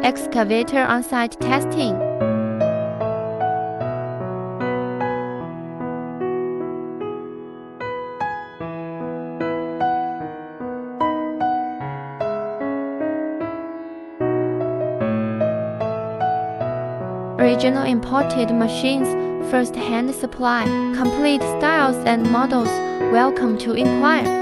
Excavator on-site testing. Original imported machines, first-hand supply, complete styles and models. Welcome to inquire.